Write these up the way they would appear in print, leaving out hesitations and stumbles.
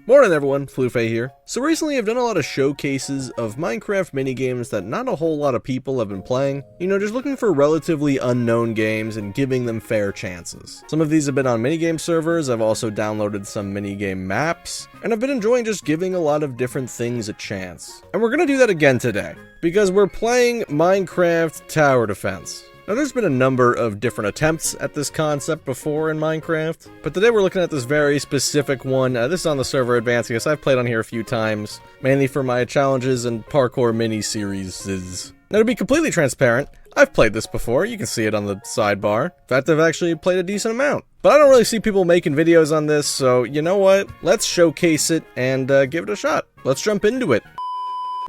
Morning everyone, Flufayy here. So recently I've done a lot of showcases of Minecraft minigames that not a whole lot of people have been playing. You know, just looking for relatively unknown games and giving them fair chances. Some of these have been on minigame servers, I've also downloaded some minigame maps, and I've been enjoying just giving a lot of different things a chance. And we're gonna do that again today, because we're playing Minecraft Tower Defense. Now there's been a number of different attempts at this concept before in Minecraft, but today we're looking at this very specific one. This is on the server Advancing Us. I've played on here a few times, mainly for my challenges and parkour mini-series. Now to be completely transparent, I've played this before, you can see it on the sidebar. In fact, I've actually played a decent amount. But I don't really see people making videos on this, so you know what? Let's showcase it and give it a shot. Let's jump into it.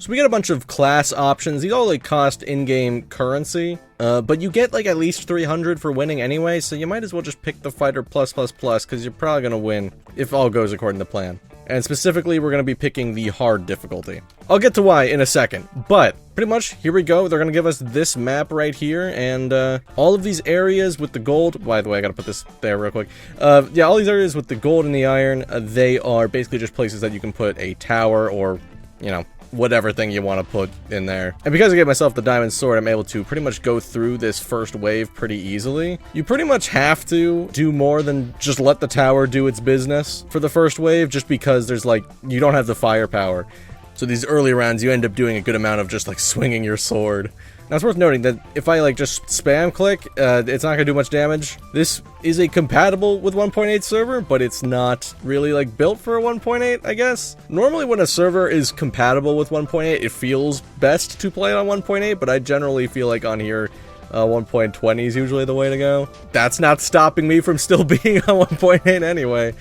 So we get a bunch of class options. These all like cost in-game currency, but you get like at least 300 for winning anyway, so you might as well just pick the fighter plus because you're probably gonna win if all goes according to plan. And specifically, we're gonna be picking the hard difficulty. I'll get to why in a second, but pretty much here we go. They're gonna give us this map right here, and all of these areas with the gold. By the way, I gotta put this there real quick. Yeah, all these areas with the gold and the iron, they are basically just places that you can put a tower or, you know, whatever thing you want to put in there. And because I gave myself the diamond sword, I'm able to pretty much go through this first wave pretty easily. You pretty much have to do more than just let the tower do its business for the first wave, just because there's like, you don't have the firepower. So these early rounds, you end up doing a good amount of just like swinging your sword. Now it's worth noting that if I like just spam click, it's not gonna do much damage. This is a compatible with 1.8 server, but it's not really like built for a 1.8, I guess. Normally when a server is compatible with 1.8, it feels best to play it on 1.8, but I generally feel like on here, 1.20 is usually the way to go. That's not stopping me from still being on 1.8 anyway.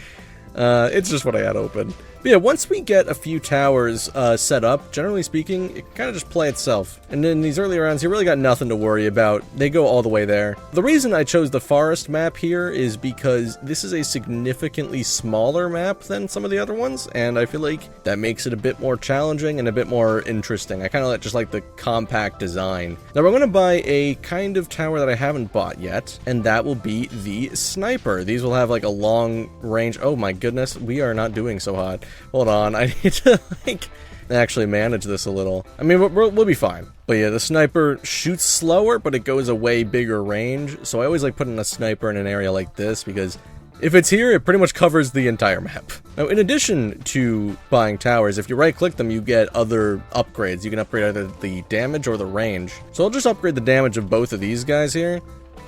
It's just what I had open. But yeah, once we get a few towers set up, generally speaking, it kind of just play itself. And in these early rounds, you really got nothing to worry about. They go all the way there. The reason I chose the forest map here is because this is a significantly smaller map than some of the other ones, and I feel like that makes it a bit more challenging and a bit more interesting. I kind of just like the compact design. Now we're going to buy a kind of tower that I haven't bought yet, and that will be the sniper. These will have like a long range. Oh my goodness, we are not doing so hot. Hold on, I need to, like, actually manage this a little. I mean, we'll be fine. But yeah, the sniper shoots slower, but it goes a way bigger range. So I always like putting a sniper in an area like this, because if it's here, it pretty much covers the entire map. Now, in addition to buying towers, if you right-click them, you get other upgrades. You can upgrade either the damage or the range. So I'll just upgrade the damage of both of these guys here.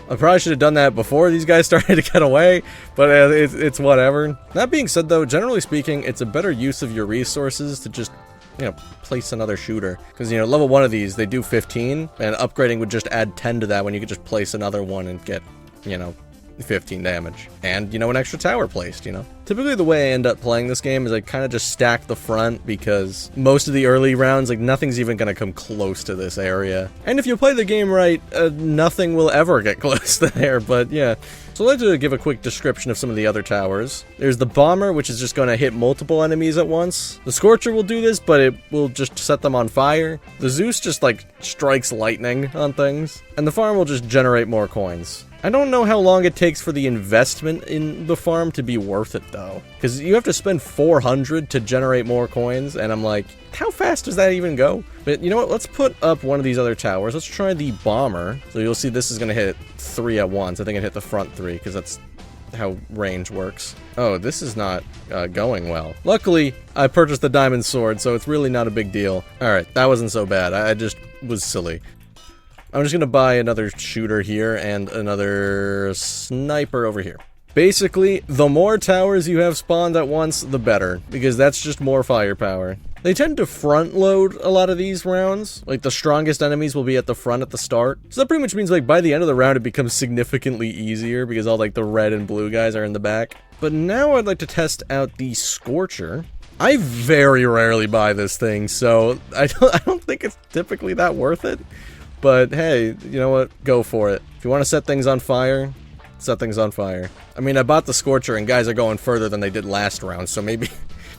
I probably should have done that before these guys started to get away, but it's whatever. That being said though, generally speaking, it's a better use of your resources to just, you know, place another shooter. Because, you know, level 1 of these, they do 15, and upgrading would just add 10 to that when you could just place another one and get, you know, 15 damage. And, you know, an extra tower placed, you know. Typically the way I end up playing this game is I kind of just stack the front, because most of the early rounds, like, nothing's even going to come close to this area. And if you play the game right, nothing will ever get close there, but yeah. So I'd like to give a quick description of some of the other towers. There's the bomber, which is just going to hit multiple enemies at once. The scorcher will do this, but it will just set them on fire. The Zeus just, like, strikes lightning on things. And the farm will just generate more coins. I don't know how long it takes for the investment in the farm to be worth it, though. Because you have to spend 400 to generate more coins, and I'm like, how fast does that even go? But you know what, let's put up one of these other towers. Let's try the bomber. So you'll see this is going to hit 3 at once. I think it hit the front 3, because that's how range works. Oh, this is not going well. Luckily, I purchased the diamond sword, so it's really not a big deal. Alright, that wasn't so bad. I just was silly. I'm just gonna buy another shooter here and another sniper over here. Basically, the more towers you have spawned at once, the better, because that's just more firepower. They tend to front load a lot of these rounds. Like, the strongest enemies will be at the front at the start. So that pretty much means, like, by the end of the round, it becomes significantly easier, because all, like, the red and blue guys are in the back. But now I'd like to test out the Scorcher. I very rarely buy this thing, so I don't think it's typically that worth it. But hey, you know what? Go for it. If you want to set things on fire, set things on fire. I mean, I bought the Scorcher, and guys are going further than they did last round, so maybe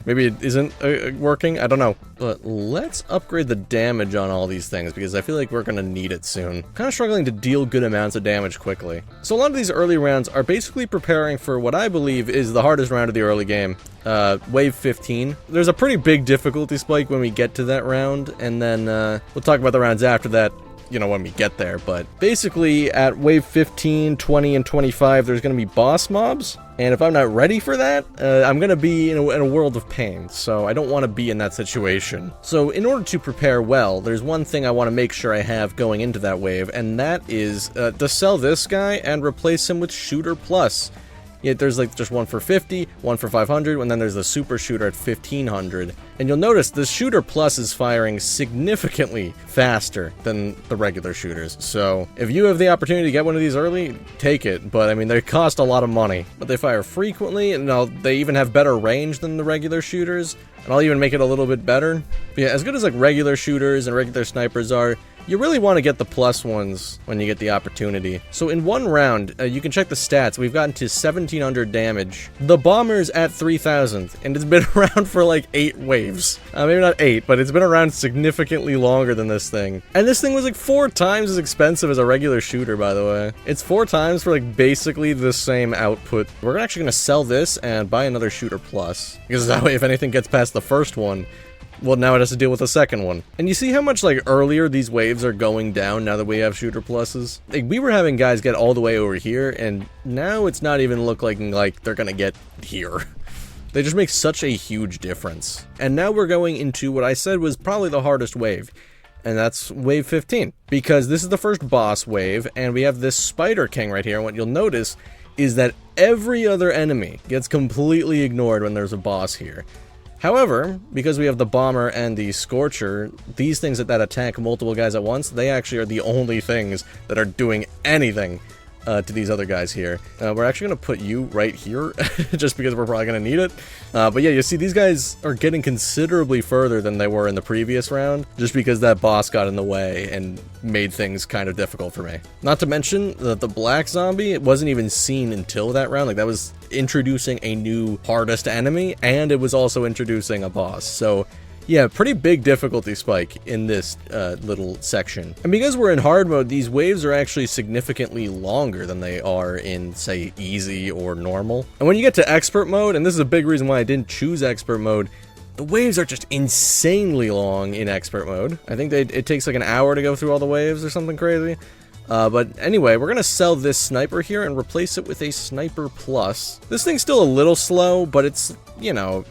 it isn't working? I don't know. But let's upgrade the damage on all these things, because I feel like we're gonna need it soon. Kind of struggling to deal good amounts of damage quickly. So a lot of these early rounds are basically preparing for what I believe is the hardest round of the early game. Wave 15. There's a pretty big difficulty spike when we get to that round, and then we'll talk about the rounds after that, you know, when we get there. But basically at wave 15, 20, and 25, there's going to be boss mobs, and if I'm not ready for that, I'm going to be in a world of pain, so I don't want to be in that situation. So in order to prepare well, there's one thing I want to make sure I have going into that wave, and that is to sell this guy and replace him with Shooter Plus. Yeah, there's like just one for 50, one for 500, and then there's the Super Shooter at 1500. And you'll notice the Shooter Plus is firing significantly faster than the regular shooters. So if you have the opportunity to get one of these early, take it. But I mean, they cost a lot of money. But they fire frequently, and they even have better range than the regular shooters. And I'll even make it a little bit better. But yeah, as good as like regular shooters and regular snipers are, you really want to get the plus ones when you get the opportunity. So in one round, you can check the stats. We've gotten to 1700 damage. The bomber's at 3000, and it's been around for like 8 waves. Maybe not 8, but it's been around significantly longer than this thing. And this thing was like 4 times as expensive as a regular shooter, by the way. It's 4 times for like basically the same output. We're actually going to sell this and buy another Shooter Plus, because that way if anything gets past the first one, well, now it has to deal with the second one. And you see how much, like, earlier these waves are going down now that we have Shooter Pluses? Like, we were having guys get all the way over here, and now it's not even looking like they're gonna get here. They just make such a huge difference. And now we're going into what I said was probably the hardest wave, and that's wave 15. Because this is the first boss wave, and we have this Spider King right here, and what you'll notice is that every other enemy gets completely ignored when there's a boss here. However, because we have the Bomber and the Scorcher, these things that attack multiple guys at once, they actually are the only things that are doing anything to these other guys here. We're actually going to put you right here, just because we're probably going to need it. But yeah, you see these guys are getting considerably further than they were in the previous round, just because that boss got in the way and made things kind of difficult for me. Not to mention that the Black Zombie, it wasn't even seen until that round. Like, that was introducing a new hardest enemy, and it was also introducing a boss. So yeah, pretty big difficulty spike in this little section. And because we're in hard mode, these waves are actually significantly longer than they are in, say, easy or normal. And when you get to expert mode, and this is a big reason why I didn't choose expert mode, the waves are just insanely long in expert mode. I think it takes like an hour to go through all the waves or something crazy. But anyway, we're going to sell this sniper here and replace it with a Sniper Plus. This thing's still a little slow, but it's, you know,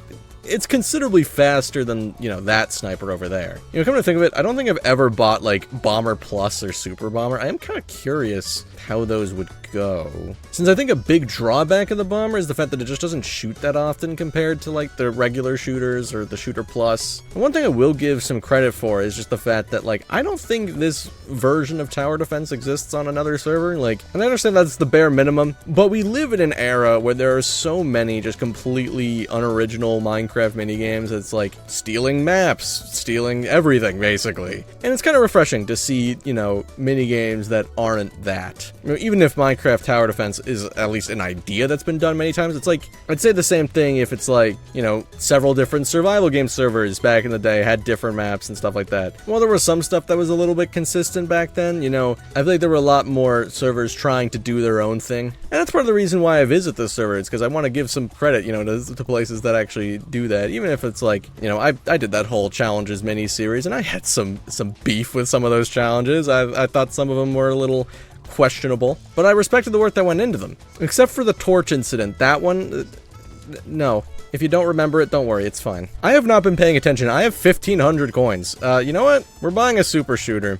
it's considerably faster than, you know, that sniper over there. You know, come to think of it, I don't think I've ever bought, like, Bomber Plus or Super Bomber. I am kind of curious how those would go. Since I think a big drawback of the Bomber is the fact that it just doesn't shoot that often compared to, like, the regular shooters or the Shooter Plus. And one thing I will give some credit for is just the fact that, like, I don't think this version of tower defense exists on another server. Like, and I understand that's the bare minimum, but we live in an era where there are so many just completely unoriginal Minecraft minigames. It's like stealing maps, stealing everything, basically. And it's kind of refreshing to see, you know, minigames that aren't that. You know, even if Minecraft tower defense is at least an idea that's been done many times, it's like, I'd say the same thing if it's like, you know, several different survival game servers back in the day had different maps and stuff like that. Well, there was some stuff that was a little bit consistent back then, you know, I feel like there were a lot more servers trying to do their own thing. And that's part of the reason why I visit this server, is because I want to give some credit, you know, to places that actually do that, even if it's like, you know, I did that whole challenges mini-series, and I had some beef with some of those challenges. I thought some of them were a little questionable, but I respected the work that went into them. Except for the torch incident, that one, no. If you don't remember it, don't worry, it's fine. I have not been paying attention. I have 1,500 coins. You know what? We're buying a Super Shooter.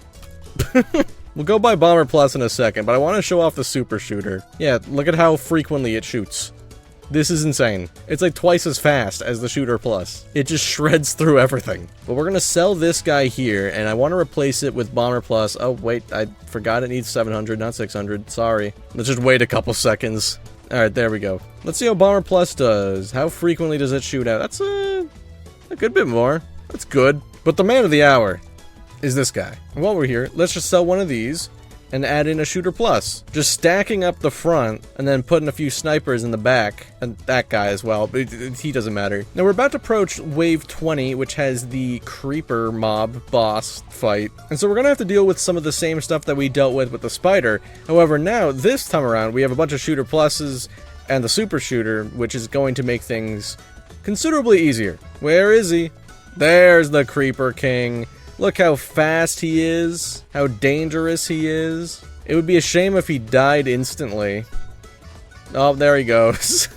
We'll go buy Bomber Plus in a second, but I want to show off the Super Shooter. Yeah, look at how frequently it shoots. This is insane. It's like twice as fast as the Shooter Plus. It just shreds through everything. But we're gonna sell this guy here, and I want to replace it with Bomber Plus. Oh, wait, I forgot it needs 700, not 600. Sorry. Let's just wait a couple seconds. Alright, there we go. Let's see how Bomber Plus does. How frequently does it shoot out? That's a good bit more. That's good. But the man of the hour is this guy. And while we're here, let's just sell one of these, and add in a shooter plus. Just stacking up the front and then putting a few snipers in the back, and that guy as well, but he doesn't matter. Now we're about to approach wave 20, which has the creeper mob boss fight, and so we're gonna have to deal with some of the same stuff that we dealt with the spider. However, now this time around we have a bunch of shooter pluses and the super shooter, which is going to make things considerably easier. Where is he? There's the creeper king. Look how fast he is, how dangerous he is. It would be a shame if he died instantly. Oh, there he goes.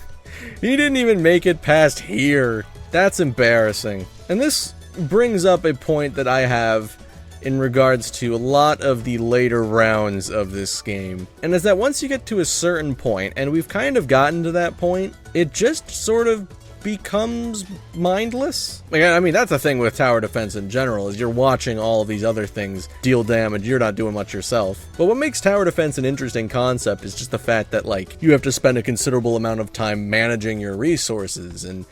He didn't even make it past here. That's embarrassing. And this brings up a point that I have in regards to a lot of the later rounds of this game. And is that once you get to a certain point, and we've kind of gotten to that point, it just sort of becomes mindless. Like, I mean, that's the thing with tower defense in general, is you're watching all of these other things deal damage, you're not doing much yourself. But what makes tower defense an interesting concept is just the fact that, like, you have to spend a considerable amount of time managing your resources and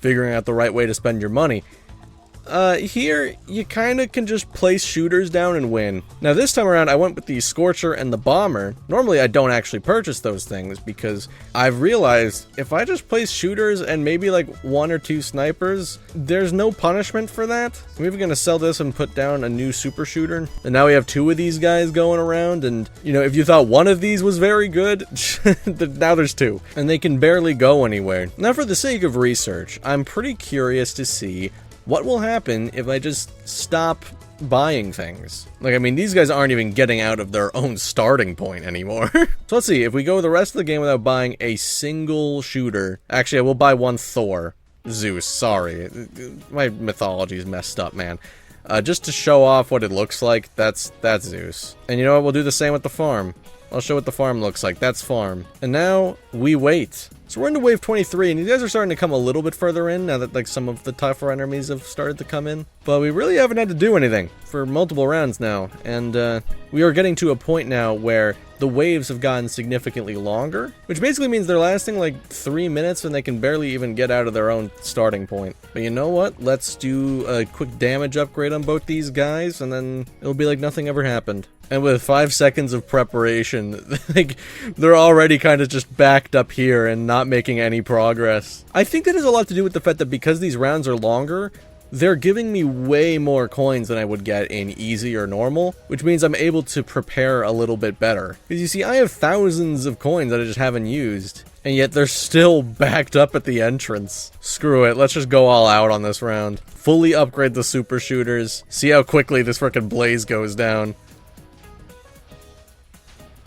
figuring out the right way to spend your money. Here, you kind of can just place shooters down and win. Now this time around, I went with the Scorcher and the Bomber. Normally, I don't actually purchase those things because I've realized if I just place shooters and maybe like 1 or 2 snipers, there's no punishment for that. I'm even going to sell this and put down a new super shooter. And now we have 2 of these guys going around, and, you know, if you thought one of these was very good, now there's 2. And they can barely go anywhere. Now for the sake of research, I'm pretty curious to see what will happen if I just stop buying things. Like, I mean, these guys aren't even getting out of their own starting point anymore. So let's see, if we go the rest of the game without buying a single shooter. Actually, I will buy 1 Thor. Zeus, sorry. My mythology is messed up, man. Just to show off what it looks like, that's Zeus. And you know what, we'll do the same with the farm. I'll show what the farm looks like. That's farm. And now, we wait. So we're into wave 23, and you guys are starting to come a little bit further in, now that, like, some of the tougher enemies have started to come in. But we really haven't had to do anything for multiple rounds now, and we are getting to a point now where the waves have gotten significantly longer, which basically means they're lasting like 3 minutes and they can barely even get out of their own starting point. But you know what? Let's do a quick damage upgrade on both these guys, and then it'll be like nothing ever happened. And with 5 seconds of preparation, like, they're already kind of just backed up here and not making any progress. I think that has a lot to do with the fact that because these rounds are longer, they're giving me way more coins than I would get in easy or normal, which means I'm able to prepare a little bit better. Because you see, I have thousands of coins that I just haven't used, and yet they're still backed up at the entrance. Screw it, let's just go all out on this round. Fully upgrade the super shooters, see how quickly this frickin' blaze goes down.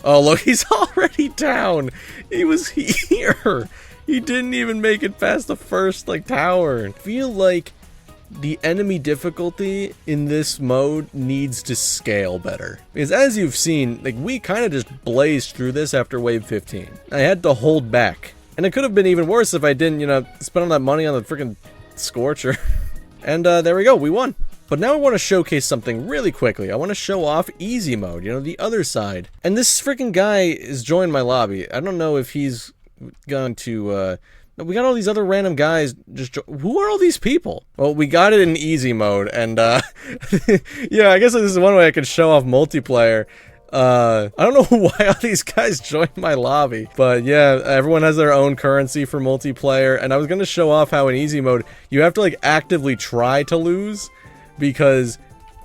Oh, look, he's already down. He was here. He didn't even make it past the first, like, tower. I feel like the enemy difficulty in this mode needs to scale better. Because as you've seen, like, we kind of just blazed through this after wave 15. I had to hold back. And it could have been even worse if I didn't, you know, spend all that money on the freaking Scorcher. And there we go, we won. But now I want to showcase something really quickly. I want to show off easy mode, you know, the other side. And this freaking guy has joined my lobby. I don't know if he's going to, we got all these other random guys just who are all these people? Well, we got it in easy mode, and, yeah, I guess this is one way I could show off multiplayer. I don't know why all these guys joined my lobby, but yeah, everyone has their own currency for multiplayer, and I was gonna show off how in easy mode, you have to, like, actively try to lose. Because,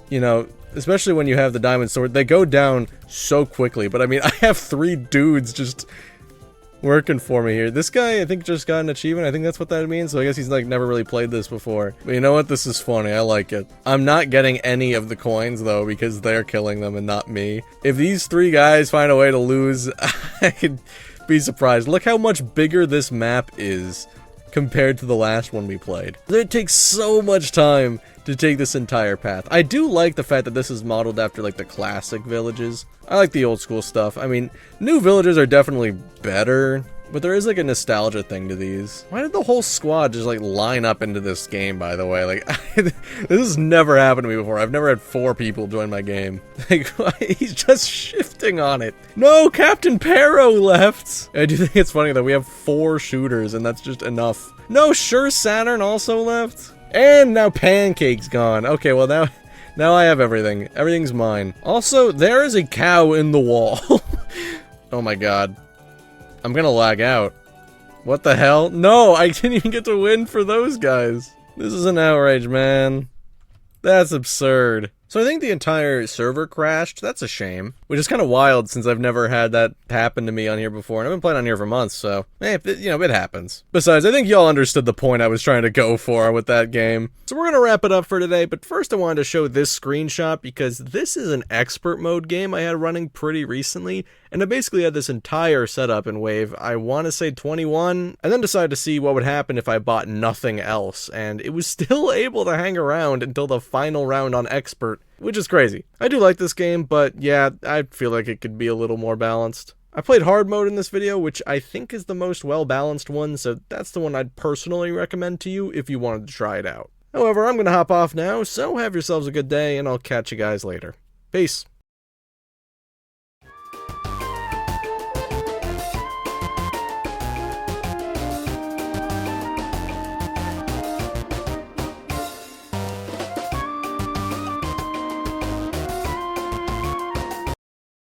you know, especially when you have the diamond sword, they go down so quickly. But I mean, I have 3 dudes just working for me here. This guy, I think, just got an achievement. I think that's what that means. So I guess he's, like, never really played this before. But you know what? This is funny. I like it. I'm not getting any of the coins, though, because they're killing them and not me. If these 3 guys find a way to lose, I could be surprised. Look how much bigger this map is compared to the last one we played. It takes so much time to take this entire path. I do like the fact that this is modeled after, like, the classic villages. I like the old school stuff. I mean, new villages are definitely better, but there is, like, a nostalgia thing to these. Why did the whole squad just, like, line up into this game, by the way? Like, this has never happened to me before. I've never had 4 people join my game. Like, he's just shifting on it. No, Captain Pero left! I do think it's funny that we have 4 shooters, and that's just enough. No, Sure Saturn also left? And now Pancake's gone. Okay, well Now I have everything. Everything's mine. Also, there is a cow in the wall. Oh my god. I'm gonna lag out. What the hell? No, I didn't even get to win for those guys. This is an outrage, man. That's absurd. So I think the entire server crashed. That's a shame. Which is kind of wild since I've never had that happen to me on here before. And I've been playing on here for months, so, hey, it happens. Besides, I think y'all understood the point I was trying to go for with that game. So we're gonna wrap it up for today, but first I wanted to show this screenshot because this is an expert mode game I had running pretty recently. And I basically had this entire setup in Wave, I want to say 21, and then decided to see what would happen if I bought nothing else, and it was still able to hang around until the final round on Expert, which is crazy. I do like this game, but yeah, I feel like it could be a little more balanced. I played hard mode in this video, which I think is the most well-balanced one, so that's the one I'd personally recommend to you if you wanted to try it out. However, I'm going to hop off now, so have yourselves a good day, and I'll catch you guys later. Peace.